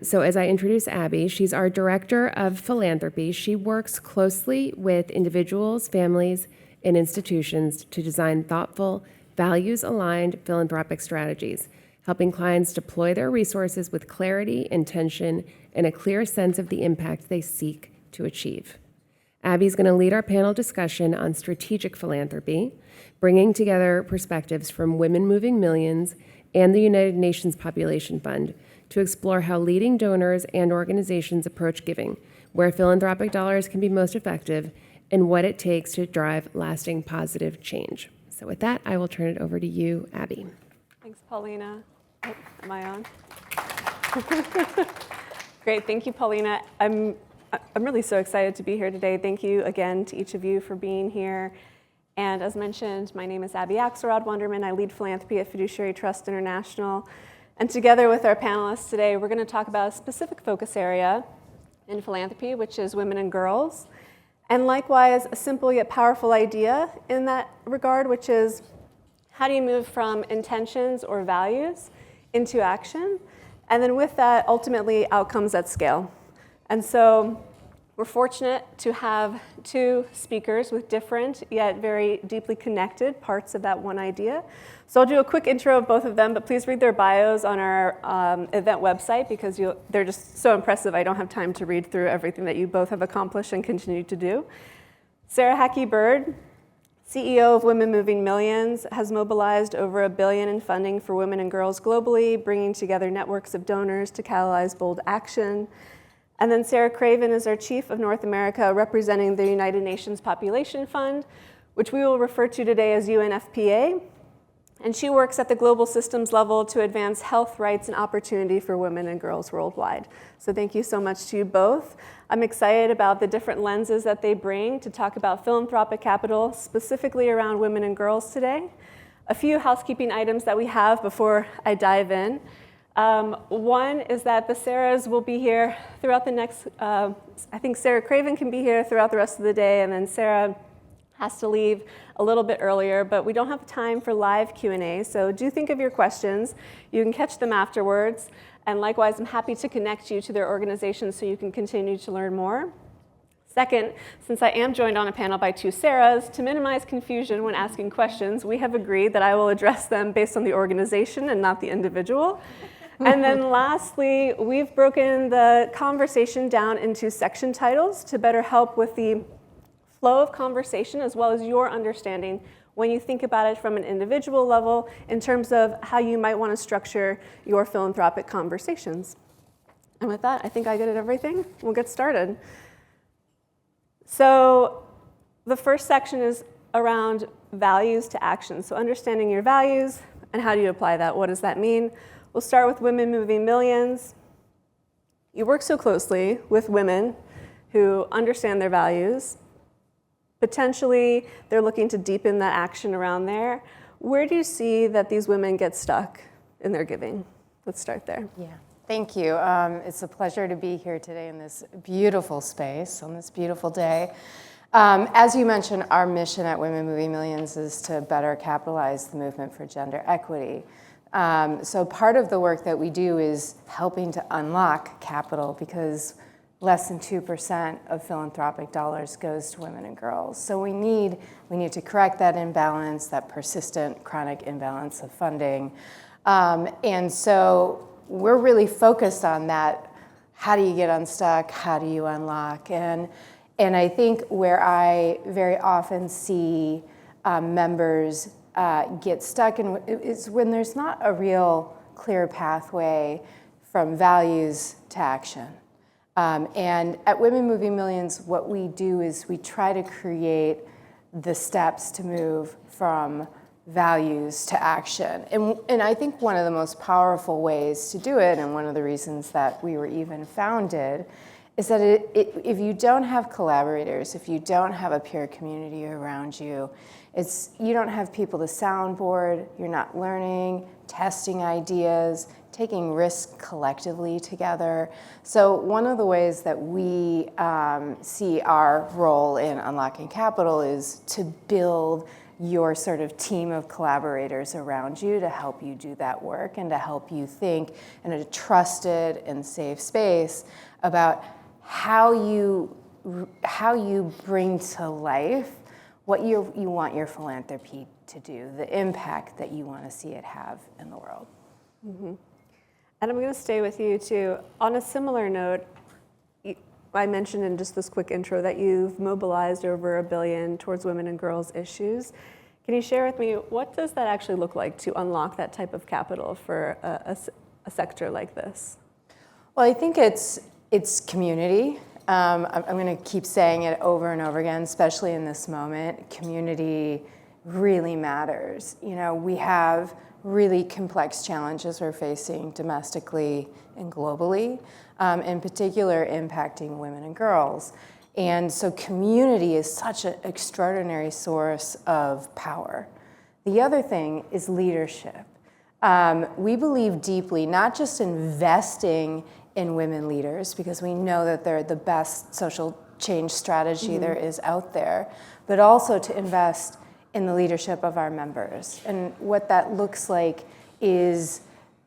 So as I introduce Abby, she's our Director of Philanthropy. She works closely with individuals, families, and institutions to design thoughtful, values-aligned philanthropic strategies, helping clients deploy their resources with clarity, intention, and a clear sense of the impact they seek to achieve. Abby's going to lead our panel discussion on strategic philanthropy, bringing together perspectives from Women Moving Millions and the United Nations Population Fund to explore how leading donors and organizations approach giving, where philanthropic dollars can be most effective, and what it takes to drive lasting positive change. So with that, I will turn it over to you, Abby. Thanks, Paulina. Oh, am I on? Great, thank you, Paulina. I'm really so excited to be here today. Thank you again to each of you for being here. And as mentioned, my name is Abby Axelrod Wunderman. I lead philanthropy at Fiduciary Trust International. And together with our panelists today, we're going to talk about a specific focus area in philanthropy, which is women and girls. And likewise, a simple yet powerful idea in that regard, which is how do you move from intentions or values into action? And then with that, ultimately, outcomes at scale. And so we're fortunate to have two speakers with different yet very deeply connected parts of that one idea. So I'll do a quick intro of both of them, but please read their bios on our event website because they're just so impressive. I don't have time to read through everything that you both have accomplished and continue to do. Sarah Hackey-Bird, CEO of Women Moving Millions, has mobilized over $1 billion in funding for women and girls globally, bringing together networks of donors to catalyze bold action. And then Sarah Craven is our Chief of North America, representing the United Nations Population Fund, which we will refer to today as UNFPA. And she works at the global systems level to advance health, rights, and opportunity for women and girls worldwide. So thank you so much to you both. I'm excited about the different lenses that they bring to talk about philanthropic capital, specifically around women and girls today. A few housekeeping items that we have before I dive in. One is that the Sarahs will be here throughout the next, I think Sarah Craven can be here throughout the rest of the day, and then Sarah has to leave a little bit earlier, but we don't have time for live Q&A, so do think of your questions. You can catch them afterwards, and likewise, I'm happy to connect you to their organizations so you can continue to learn more. Second, since I am joined on a panel by two Sarahs, to minimize confusion when asking questions, we have agreed that I will address them based on the organization and not the individual. And then lastly, we've broken the conversation down into section titles to better help with the flow of conversation as well as your understanding when you think about it from an individual level in terms of how you might want to structure your philanthropic conversations. And with that, I think I get at everything. We'll get started. So the first section is around values to action. So understanding your values and how do you apply that? What does that mean? We'll start with Women Moving Millions. You work so closely with women who understand their values. Potentially, they're looking to deepen that action around there. Where do you see that these women get stuck in their giving? Let's start there. Yeah, thank you. It's a pleasure to be here today in this beautiful space on this beautiful day. As you mentioned, our mission at Women Moving Millions is to better capitalize the movement for gender equity. So part of the work that we do is helping to unlock capital because less than 2% of philanthropic dollars goes to women and girls. So we need to correct that imbalance, that persistent chronic imbalance of funding. And so we're really focused on that. How do you get unstuck? How do you unlock? And I think where I very often see members get stuck is when there's not a real clear pathway from values to action. And at Women Moving Millions, what we do is we try to create the steps to move from values to action. And I think one of the most powerful ways to do it, and one of the reasons that we were even founded, is that if you don't have collaborators, if you don't have a peer community around you, you don't have people to soundboard, you're not learning, testing ideas, taking risks collectively together. So one of the ways that we see our role in unlocking capital is to build your sort of team of collaborators around you to help you do that work and to help you think in a trusted and safe space about how you bring to life what you want your philanthropy to do, the impact that you want to see it have in the world. Mm-hmm. And I'm going to stay with you too. On a similar note, I mentioned in just this quick intro that you've mobilized over $1 billion towards women and girls issues. Can you share with me, what does that actually look like to unlock that type of capital for a sector like this? Well, I think it's community. I'm going to keep saying it over and over again, especially in this moment. Community really matters. You know, we have really complex challenges we're facing domestically and globally, in particular impacting women and girls. And so community is such an extraordinary source of power. The other thing is leadership. We believe deeply, not just investing in women leaders, because we know that they're the best social change strategy there is out there, but also to invest in the leadership of our members. And what that looks like is,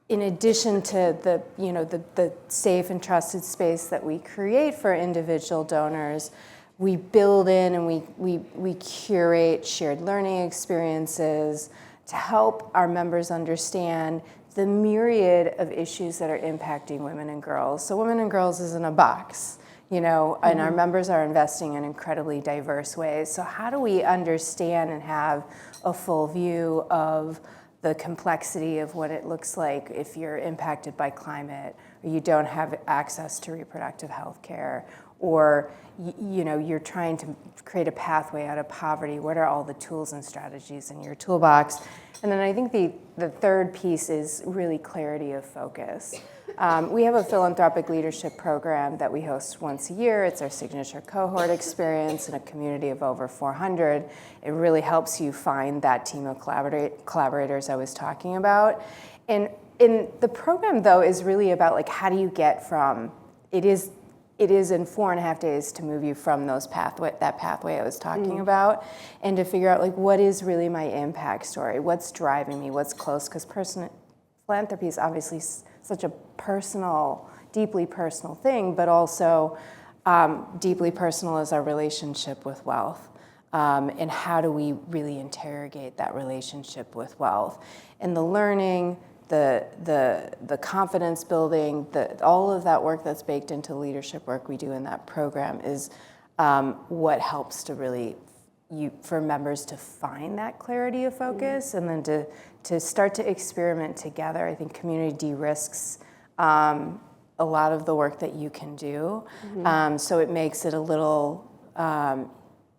in addition to the safe and trusted space that we create for individual donors, we build in and we curate shared learning experiences to help our members understand the myriad of issues that are impacting women and girls. So women and girls isn't a box, and our members are investing in incredibly diverse ways. So how do we understand and have a full view of the complexity of what it looks like if you're impacted by climate, or you don't have access to reproductive health care, or you're trying to create a pathway out of poverty? What are all the tools and strategies in your toolbox? And then I think the third piece is really clarity of focus. We have a philanthropic leadership program that we host once a year. It's our signature cohort experience in a community of over 400. It really helps you find that team of collaborators I was talking about. And the program, though, is really about, like, how do you get from, it is in 4.5 days to move you from that pathway I was talking about, and to figure out, like, what is really my impact story? What's driving me? What's close? Because philanthropy is obviously such a personal, deeply personal thing, but also deeply personal is our relationship with wealth. And how do we really interrogate that relationship with wealth? And the learning, the confidence building, all of that work that's baked into leadership work we do in that program is what helps to really, for members to find that clarity of focus, and then to start to experiment together. I think community de-risks a lot of the work that you can do. So it makes it a little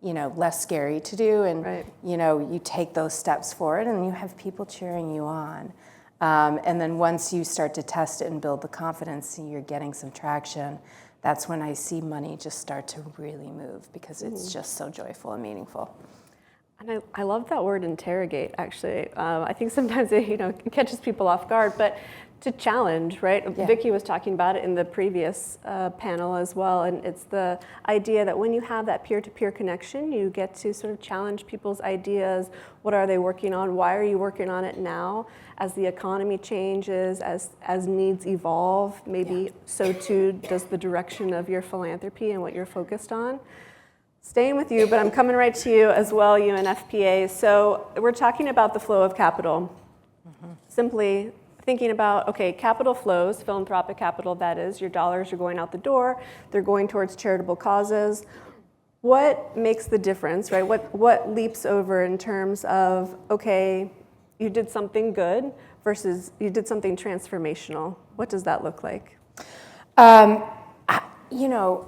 less scary to do, and you take those steps forward and you have people cheering you on. And then once you start to test it and build the confidence and you're getting some traction, that's when I see money just start to really move, because it's just so joyful and meaningful. And I love that word, interrogate, actually. I think sometimes it catches people off guard, but to challenge, right? Yeah. Vicki was talking about it in the previous panel as well, and it's the idea that when you have that peer-to-peer connection, you get to sort of challenge people's ideas. What are they working on? Why are you working on it now? As the economy changes, as needs evolve, maybe so too does the direction of your philanthropy and what you're focused on. Staying with you, but I'm coming right to you as well, you and FPA. So we're talking about the flow of capital. Simply thinking about, okay, capital flows, philanthropic capital, that is, your dollars are going out the door, they're going towards charitable causes. What makes the difference, right? What leaps over in terms of, okay, you did something good versus you did something transformational? What does that look like?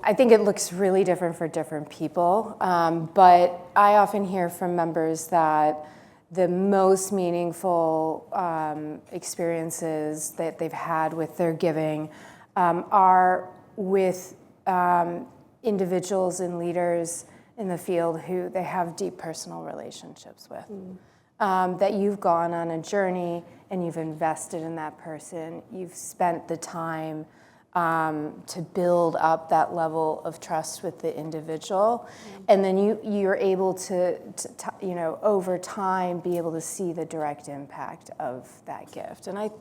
I think it looks really different for different people, but I often hear from members that the most meaningful experiences that they've had with their giving are with individuals and leaders in the field who they have deep personal relationships with. That you've gone on a journey and you've invested in that person, you've spent the time to build up that level of trust with the individual. And then you're able to, over time, be able to see the direct impact of that gift. And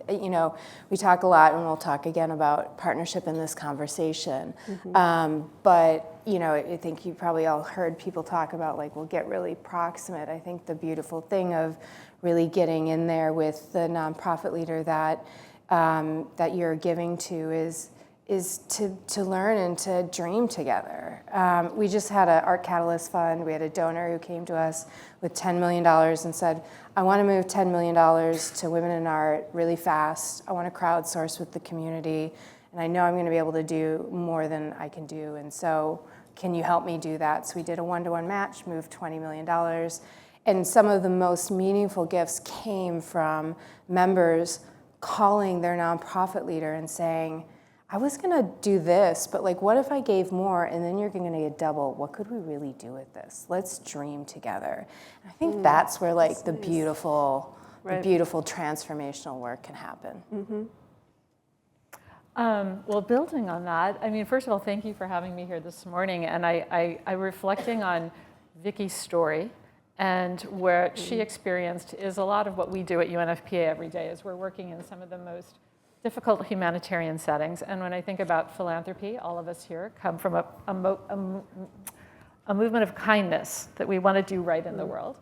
we talk a lot, and we'll talk again about partnership in this conversation. But I think you probably all heard people talk about we'll get really proximate. I think the beautiful thing of really getting in there with the nonprofit leader that you're giving to is to learn and to dream together. We just had an Art Catalyst Fund. We had a donor who came to us with $10 million and said, I want to move $10 million to women in art really fast. I want to crowdsource with the community, and I know I'm going to be able to do more than I can do, and so can you help me do that? So we did a one-to-one match, moved $20 million, and some of the most meaningful gifts came from members calling their nonprofit leader and saying, I was gonna do this, but what if I gave more and then you're gonna get double? What could we really do with this? Let's dream together. And I think that's where the beautiful, the beautiful transformational work can happen. Well, building on that, first of all, thank you for having me here this morning. And I'm reflecting on Vicky's story, and where she experienced is a lot of what we do at UNFPA every day, is we're working in some of the most difficult humanitarian settings. And when I think about philanthropy, all of us here come from a movement of kindness, that we want to do right in the world.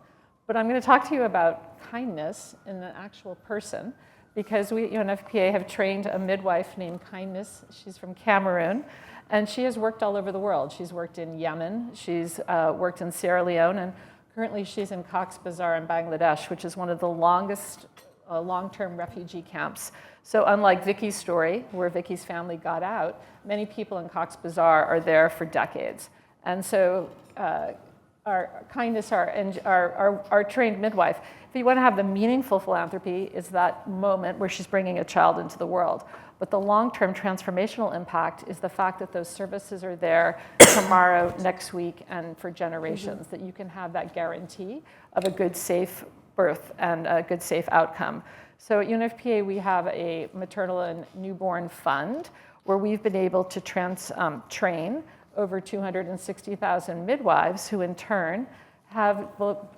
But I'm going to talk to you about kindness in an actual person, because we at UNFPA have trained a midwife named Kindness. She's from Cameroon, and she has worked all over the world. She's worked in Yemen, she's worked in Sierra Leone, and currently she's in Cox's Bazar in Bangladesh, which is one of the longest long-term refugee camps. So unlike Vicky's story, where Vicky's family got out, many people in Cox's Bazar are there for decades. And so our Kindness, our trained midwife, if you want to have the meaningful philanthropy, is that moment where she's bringing a child into the world. But the long-term transformational impact is the fact that those services are there tomorrow, next week, and for generations, that you can have that guarantee of a good, safe birth and a good, safe outcome. So at UNFPA, we have a maternal and newborn fund where we've been able to train over 260,000 midwives, who in turn have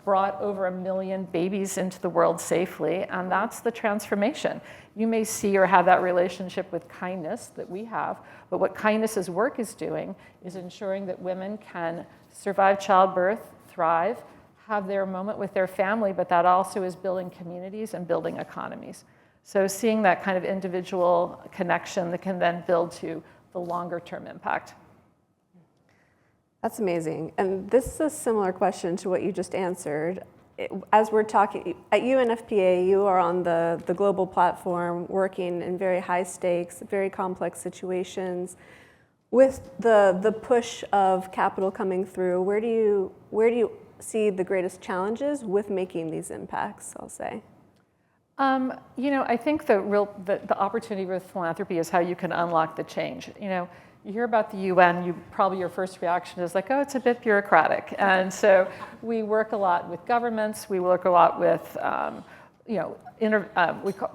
brought over 1 million babies into the world safely, and that's the transformation. You may see or have that relationship with Kindness that we have, but what Kindness's work is doing is ensuring that women can survive childbirth, thrive, have their moment with their family, but that also is building communities and building economies. So seeing that kind of individual connection that can then build to the longer term impact. That's amazing. And this is a similar question to what you just answered. As we're talking, at UNFPA, you are on the global platform working in very high stakes, very complex situations. With the push of capital coming through, where do you see the greatest challenges with making these impacts, I'll say? I think the opportunity with philanthropy is how you can unlock the change. You hear about the UN, probably your first reaction is oh, it's a bit bureaucratic. And so we work a lot with governments, we work a lot with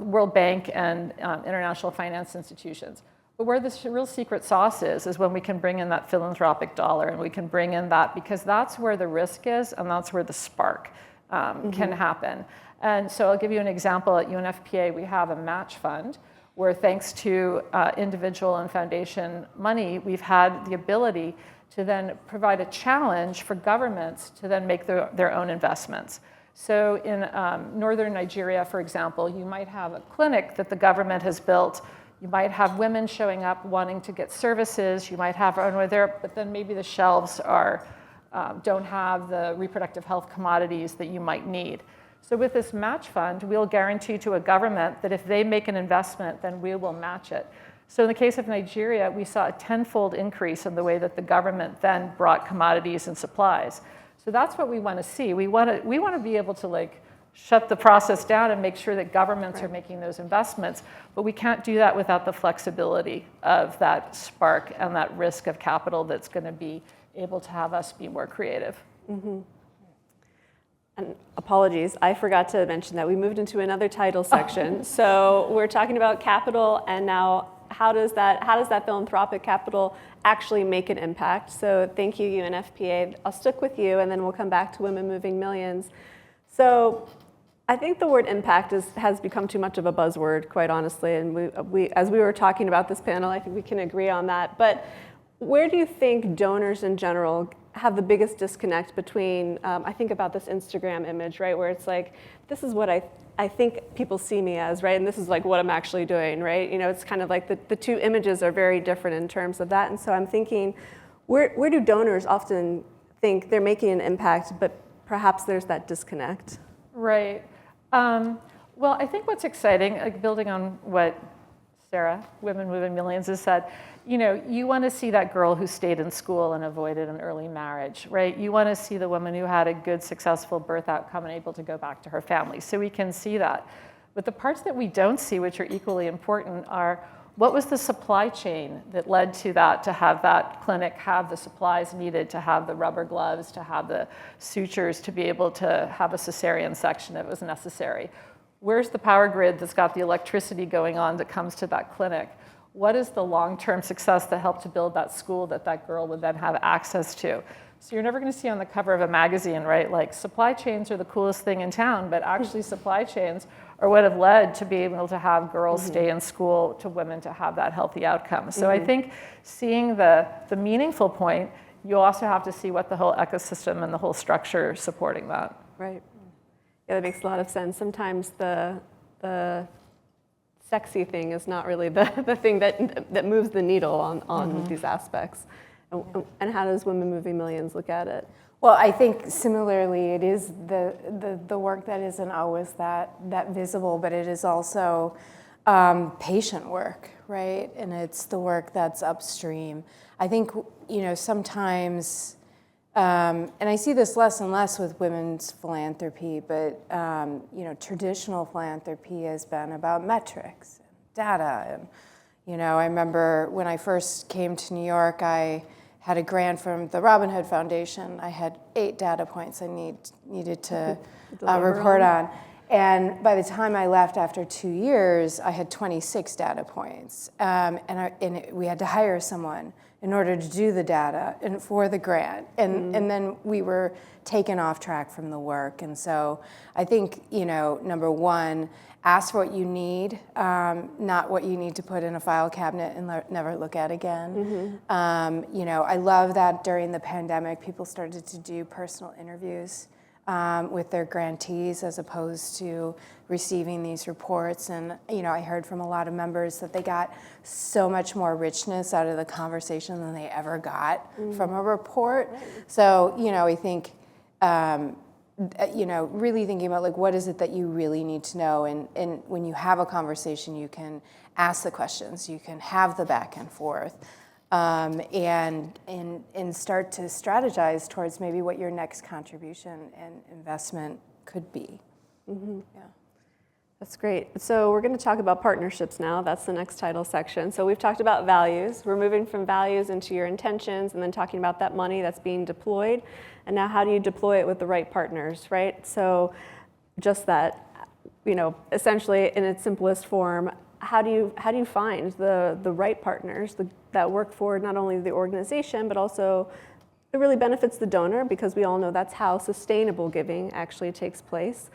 World Bank and international finance institutions. But where the real secret sauce is when we can bring in that philanthropic dollar, and we can bring in that, because that's where the risk is, and that's where the spark can happen. And so I'll give you an example. At UNFPA, we have a match fund where, thanks to individual and foundation money, we've had the ability to then provide a challenge for governments to then make their own investments. So in northern Nigeria, for example, you might have a clinic that the government has built. You might have women showing up wanting to get services. You might have runway there, but then maybe the shelves don't have the reproductive health commodities that you might need. So with this match fund, we'll guarantee to a government that if they make an investment, then we will match it. So in the case of Nigeria, we saw a 10-fold increase in the way that the government then brought commodities and supplies. So that's what we want to see. We want to be able to shut the process down and make sure that governments are making those investments, but we can't do that without the flexibility of that spark and that risk of capital that's going to be able to have us be more creative. And apologies, I forgot to mention that we moved into another title section. So we're talking about capital and now how does that philanthropic capital actually make an impact? So thank you, UNFPA. I'll stick with you, and then we'll come back to Women Moving Millions. So I think the word impact has become too much of a buzzword, quite honestly. And we, as we were talking about this panel, I think we can agree on that. But where do you think donors in general have the biggest disconnect between, I think about this Instagram image, right, where it's like, this is what I think people see me as, right, and this is like what I'm actually doing, right? You know, it's kind of like the two images are very different in terms of that. And so I'm thinking, where do donors often think they're making an impact, but perhaps there's that disconnect? Right. Well, I think what's exciting, like building on what Sarah, Women Moving Millions, has said, you know, you want to see that girl who stayed in school and avoided an early marriage, right? You want to see the woman who had a good, successful birth outcome and able to go back to her family. So we can see that. But the parts that we don't see, which are equally important, are what was the supply chain that led to that, to have that clinic have the supplies needed, to have the rubber gloves, to have the sutures, to be able to have a cesarean section if it was necessary. Where's the power grid that's got the electricity going on that comes to that clinic? What is the long-term success that helped to build that school that that girl would then have access to? So you're never going to see on the cover of a magazine, right, like supply chains are the coolest thing in town, but actually supply chains are what have led to be able to have girls stay in school, to women to have that healthy outcome. So I think seeing the meaningful point, you also have to see what the whole ecosystem and the whole structure supporting that. Right. Yeah, that makes a lot of sense. Sometimes the sexy thing is not really the thing that moves the needle on these aspects. And how does Women Moving Millions look at it? Well, I think similarly, it is the work that isn't always that visible, but it is also patient work, right? And it's the work that's upstream. I think, you know, sometimes, and I see this less and less with women's philanthropy, but you know, traditional philanthropy has been about metrics, and data, and you know, I remember when I first came to New York, I had a grant from the Robin Hood Foundation. I had 8 data points I needed to report on. And by the time I left after 2 years, I had 26 data points. We had to hire someone in order to do the data and for the grant. And then we were taken off track from the work. And so I think, you know, number one, ask for what you need, not what you need to put in a file cabinet and never look at again. You know, I love that during the pandemic, people started to do personal interviews with their grantees as opposed to receiving these reports. And, you know, I heard from a lot of members that they got so much more richness out of the conversation than they ever got from a report. So, you know, I think, you know, really thinking about like, what is it that you really need to know? And when you have a conversation, you can ask the questions, you can have the back and forth, and start to strategize towards maybe what your next contribution and investment could be. Yeah. That's great. So we're going to talk about partnerships now. That's the next title section. So we've talked about values. We're moving from values into your intentions and then talking about that money that's being deployed. And now how do you deploy it with the right partners, right? So just that, you know, essentially in its simplest form, how do you find the right partners that work for not only the organization, but also it really benefits the donor, because we all know that's how sustainable giving actually takes place.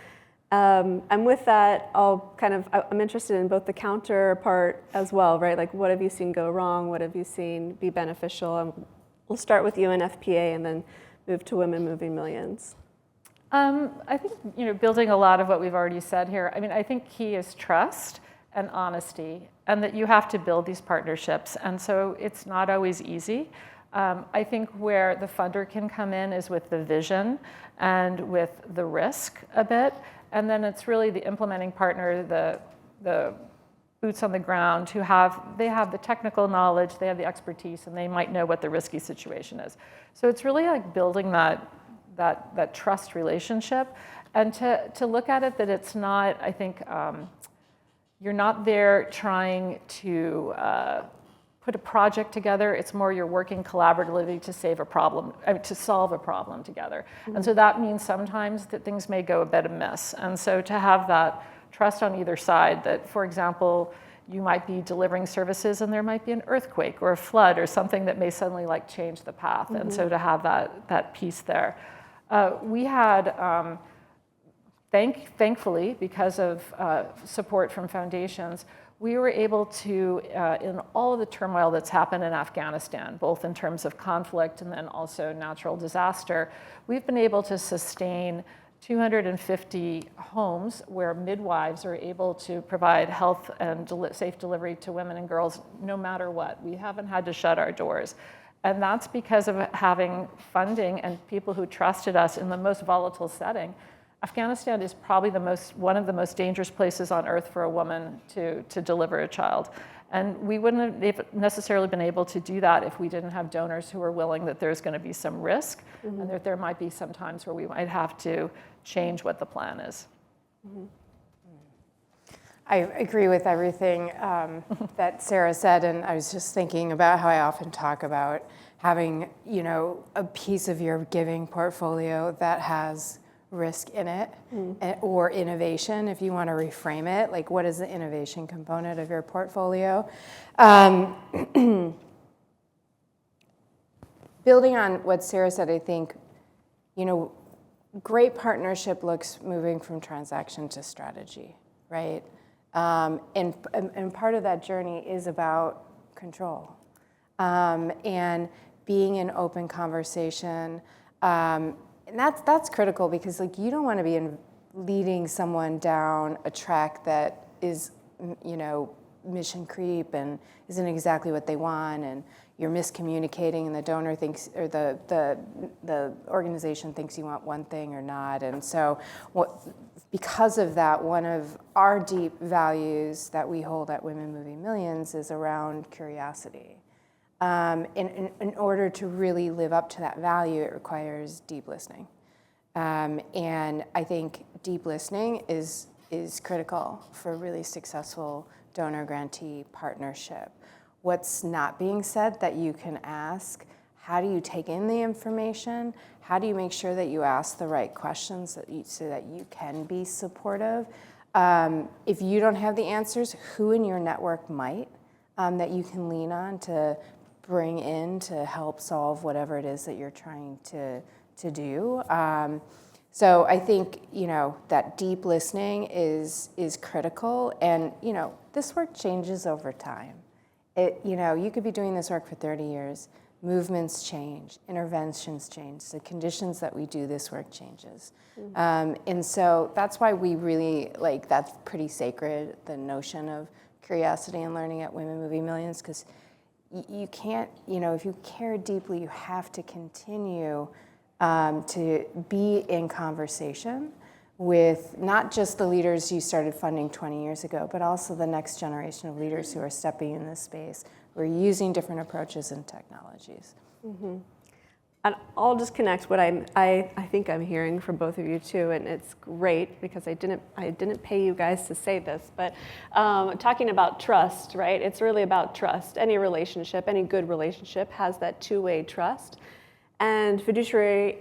And with that, I'm interested in both the counterpart as well, right? Like, what have you seen go wrong? What have you seen be beneficial? And we'll start with UNFPA and then move to Women Moving Millions. I think, you know, building a lot of what we've already said here, I mean, I think key is trust and honesty, and that you have to build these partnerships. And so it's not always easy. I think where the funder can come in is with the vision and with the risk a bit. And then it's really the implementing partner, the boots on the ground, who have the technical knowledge, they have the expertise, and they might know what the risky situation is. So it's really like building that trust relationship, and to look at it that it's not, I think, you're not there trying to put a project together. It's more you're working collaboratively to solve a problem together. And so that means sometimes that things may go a bit amiss. And so to have that trust on either side, that, for example, you might be delivering services and there might be an earthquake or a flood or something that may suddenly like change the path. Mm-hmm. And so to have that piece there. We had, thankfully, because of support from foundations, we were able to, in all of the turmoil that's happened in Afghanistan, both in terms of conflict and then also natural disaster, we've been able to sustain 250 homes where midwives are able to provide health and safe delivery to women and girls no matter what. We haven't had to shut our doors. And that's because of having funding and people who trusted us in the most volatile setting. Afghanistan is probably one of the most dangerous places on earth for a woman to deliver a child. And we wouldn't have necessarily been able to do that if we didn't have donors who are willing that there's going to be some risk, mm-hmm. and that there might be some times where we might have to change what the plan is. Mm-hmm. I agree with everything that Sarah said, and I was just thinking about how I often talk about having, a piece of your giving portfolio that has risk in it, or innovation, if you want to reframe it. Like, what is the innovation component of your portfolio? Building on what Sarah said, I think, great partnership looks moving from transaction to strategy, right? And part of that journey is about control, and being in open conversation. And that's critical, because you don't want to be leading someone down a track that is, mission creep and isn't exactly what they want, and you're miscommunicating, and the donor thinks, or the organization thinks you want one thing or not. And so because of that, one of our deep values that we hold at Women Moving Millions is around curiosity. In order to really live up to that value, it requires deep listening. And I think deep listening is critical for a really successful donor-grantee partnership. What's not being said that you can ask: how do you take in the information? How do you make sure that you ask the right questions so that you can be supportive? If you don't have the answers, who in your network might, that you can lean on to bring in to help solve whatever it is that you're trying to do. So I think, that deep listening is critical, and, this work changes over time. You could be doing this work for 30 years. Movements change, interventions change, the conditions that we do this work changes. Mm-hmm. And so that's why we really, that's pretty sacred, the notion of curiosity and learning at Women Moving Millions, because you can't, if you care deeply, you have to continue to be in conversation with not just the leaders you started funding 20 years ago, but also the next generation of leaders who are stepping in this space, who are using different approaches and technologies. Mm-hmm. And I'll just connect what I think I'm hearing from both of you too, and it's great because I didn't pay you guys to say this, but talking about trust, right? It's really about trust. Any relationship, any good relationship has that two-way trust. And Fiduciary,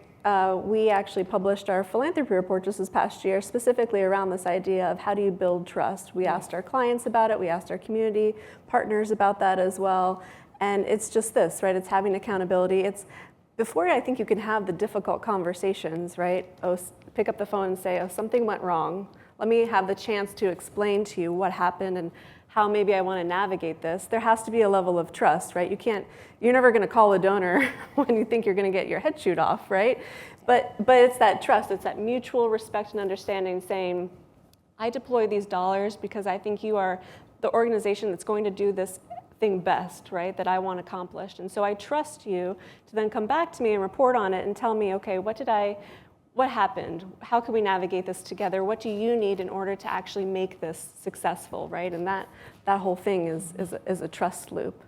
we actually published our philanthropy report just this past year, specifically around this idea of how do you build trust. We asked our clients about it, we asked our community partners about that as well, and it's just this, right? It's having accountability. It's before I think you can have the difficult conversations, right? Pick up the phone and say, something went wrong. Let me have the chance to explain to you what happened and how maybe I want to navigate this. There has to be a level of trust, right? You're never going to call a donor when you think you're going to get your head chewed off, right? But it's that trust, it's that mutual respect and understanding, saying, I deploy these dollars because I think you are the organization that's going to do this thing best, right, that I want accomplished. And so I trust you to then come back to me and report on it and tell me, okay, what happened? How can we navigate this together? What do you need in order to actually make this successful, right? And that whole thing is a trust loop.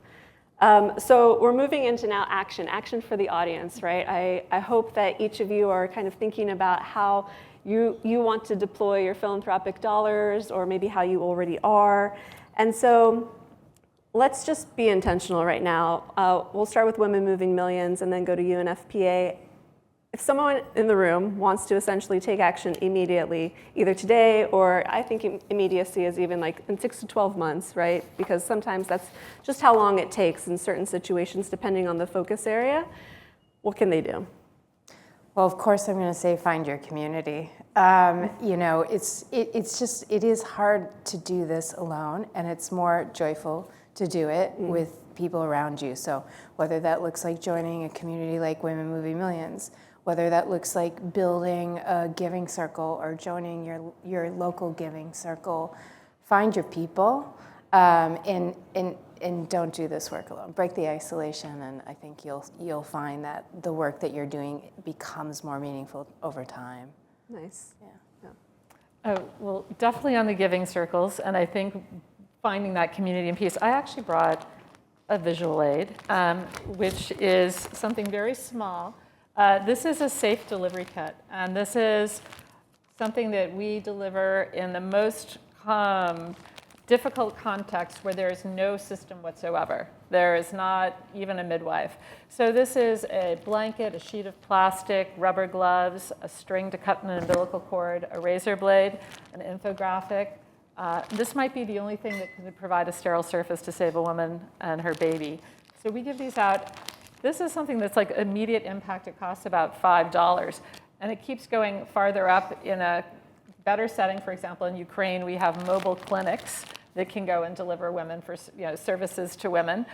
So we're moving into now action for the audience, right? I hope that each of you are kind of thinking about how you want to deploy your philanthropic dollars, or maybe how you already are. And so let's just be intentional right now. We'll start with Women Moving Millions and then go to UNFPA. if someone in the room wants to essentially take action immediately, either today or I think immediacy is even like in 6 to 12 months, right? Because sometimes that's just how long it takes in certain situations depending on the focus area. What can they do? Well, of course, I'm going to say find your community. You know, it is hard to do this alone, and it's more joyful to do it with people around you. So whether that looks like joining a community like Women Moving Millions, whether that looks like building a giving circle or joining your local giving circle, find your people, and don't do this work alone. Break the isolation, and I think you'll find that the work that you're doing becomes more meaningful over time. Nice. Yeah. Oh, well, definitely on the giving circles, and I think finding that community and peace. I actually brought a visual aid, which is something very small. This is a safe delivery kit, and this is something that we deliver in the most difficult context where there is no system whatsoever. There is not even a midwife. So this is a blanket, a sheet of plastic, rubber gloves, a string to cut an umbilical cord, a razor blade, an infographic. This might be the only thing that can provide a sterile surface to save a woman and her baby. So we give these out. This is something that's like immediate impact. It costs about $5. And it keeps going farther up in a better setting. For example, in Ukraine, we have mobile clinics that can go and deliver women for services to women.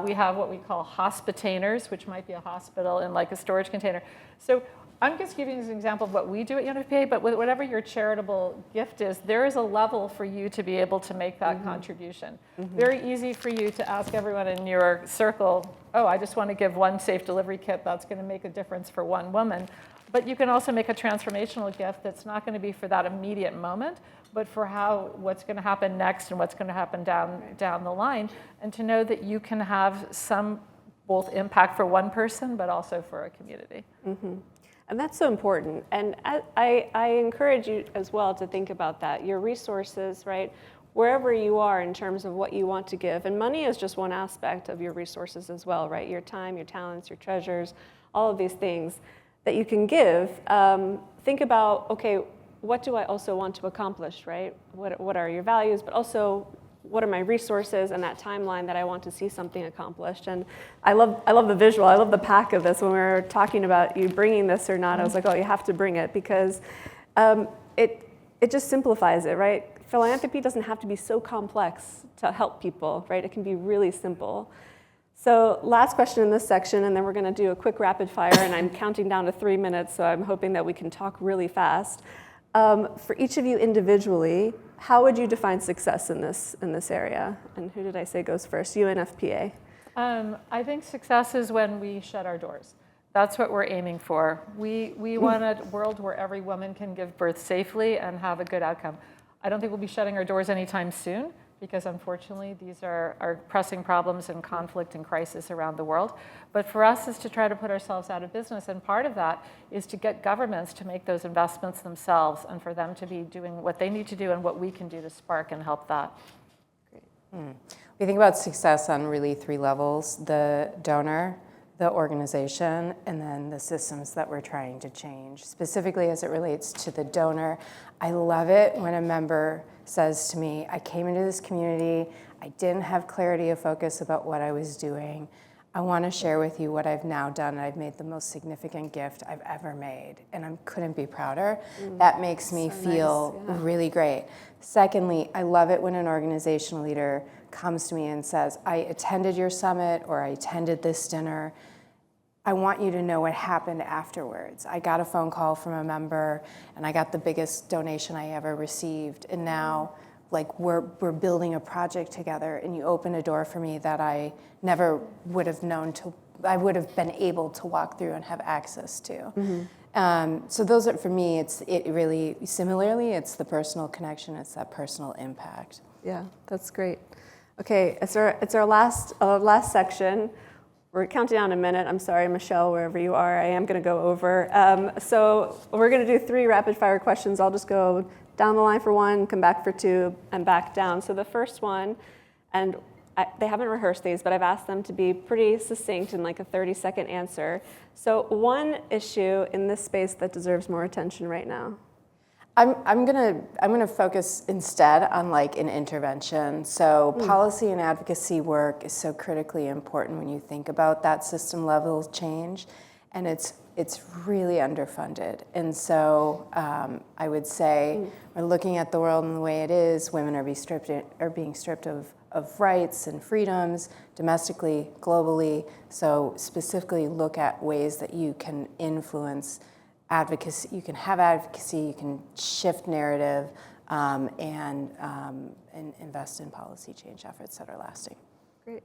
We have what we call hospitainers, which might be a hospital in like a storage container. So I'm just giving you an example of what we do at UNFPA, but with whatever your charitable gift is, there is a level for you to be able to make that contribution. Very easy for you to ask everyone in your circle, oh, I just want to give one safe delivery kit that's going to make a difference for one woman. But you can also make a transformational gift that's not going to be for that immediate moment, but for what's going to happen next and what's going to happen down the line, and to know that you can have some both impact for one person, but also for a community. And that's so important. And I encourage you as well to think about that. Your resources, right? Wherever you are in terms of what you want to give. And money is just one aspect of your resources as well, right? Your time, your talents, your treasures, all of these things that you can give. Think about, okay, what do I also want to accomplish, right? What are your values, but also what are my resources and that timeline that I want to see something accomplished. And I love the visual. I love the pack of this. When we were talking about you bringing this or not, I was like, oh, you have to bring it because it just simplifies it, right? Philanthropy doesn't have to be so complex to help people, right? It can be really simple. So last question in this section, and then we're going to do a quick rapid fire, and I'm counting down to 3 minutes, so I'm hoping that we can talk really fast. For each of you individually, how would you define success in this area? And who did I say goes first? UNFPA. I think success is when we shut our doors. That's what we're aiming for. We want a world where every woman can give birth safely and have a good outcome. I don't think we'll be shutting our doors anytime soon, because unfortunately these are pressing problems and conflict and crisis around the world. But for us is to try to put ourselves out of business, and part of that is to get governments to make those investments themselves and for them to be doing what they need to do and what we can do to spark and help that. Great. We think about success on really 3 levels: the donor, the organization, and then the systems that we're trying to change. Specifically as it relates to the donor, I love it when a member says to me, I came into this community, I didn't have clarity of focus about what I was doing. I want to share with you what I've now done. I've made the most significant gift I've ever made, and I couldn't be prouder. That makes me feel really great. Secondly, I love it when an organizational leader comes to me and says, I attended your summit, or I attended this dinner. I want you to know what happened afterwards. I got a phone call from a member, and I got the biggest donation I ever received. And now, like, we're building a project together, and you opened a door for me that I never would have known I would have been able to walk through and have access to. So those are, for me, it's the personal connection, it's that personal impact. Yeah, that's great. Okay, it's our last section. We're counting down a minute. I'm sorry, Michelle, wherever you are, I am going to go over. So we're going to do 3 rapid fire questions. I'll just go down the line for 1, come back for 2, and back down. So the first one, and they haven't rehearsed these, but I've asked them to be pretty succinct in like a 30-second answer. So one issue in this space that deserves more attention right now. I'm gonna focus instead on like an intervention. So policy and advocacy work is so critically important when you think about that system level change, and it's really underfunded. And so I would say we're looking at the world in the way it is. Women are being stripped of rights and freedoms domestically, globally. So specifically look at ways that you can influence advocacy, you can have advocacy, you can shift narrative, and invest in policy change efforts that are lasting. Great.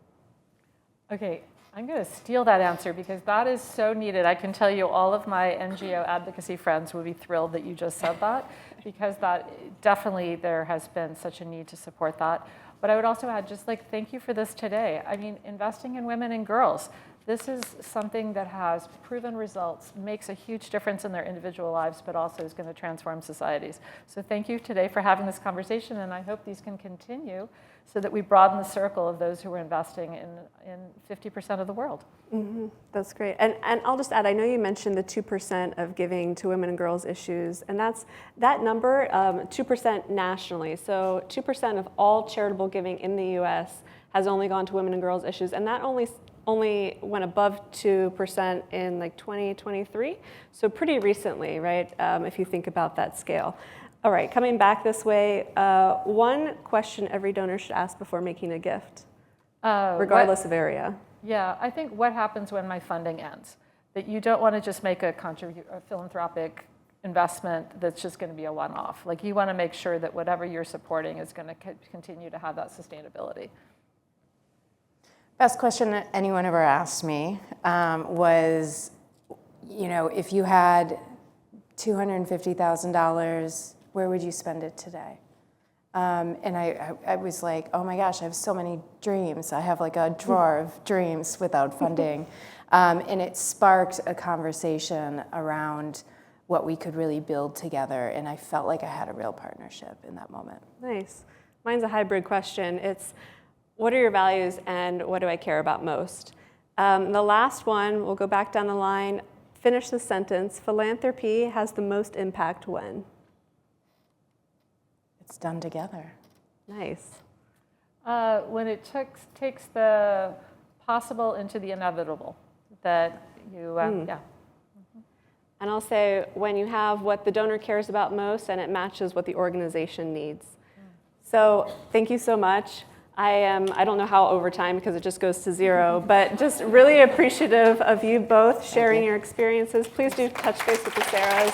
Okay, I'm going to steal that answer because that is so needed. I can tell you all of my NGO advocacy friends would be thrilled that you just said that, because that definitely there has been such a need to support that. But I would also add, just like, thank you for this today. I mean, investing in women and girls. This is something that has proven results, makes a huge difference in their individual lives, but also is going to transform societies. So thank you today for having this conversation, and I hope these can continue so that we broaden the circle of those who are investing in 50% of the world. Mm-hmm. That's great. And I'll just add, I know you mentioned the 2% of giving to women and girls issues, and that number, 2% nationally. So 2% of all charitable giving in the US has only gone to women and girls issues, and that only went above 2% in like 2023, so pretty recently, right, if you think about that scale. All right, coming back this way, one question every donor should ask before making a gift, regardless of area. Yeah, I think what happens when my funding ends, that you don't want to just make a philanthropic investment that's just going to be a one-off. Like, you want to make sure that whatever you're supporting is going to continue to have that sustainability. Best question that anyone ever asked me was, you know, if you had $250,000, where would you spend it today? And I was like, oh my gosh, I have so many dreams. I have like a drawer of dreams without funding. And it sparked a conversation around what we could really build together. And I felt like I had a real partnership in that moment. Nice. Mine's a hybrid question. It's, what are your values and what do I care about most? The last one, we'll go back down the line, finish the sentence. Philanthropy has the most impact when? It's done together. Nice. When it takes the possible into the inevitable, that you, yeah. And I'll say, when you have what the donor cares about most and it matches what the organization needs. So thank you so much. I don't know how over time, because it just goes to zero, but just really appreciative of you both sharing your experiences. Please do touch base with the Sarahs.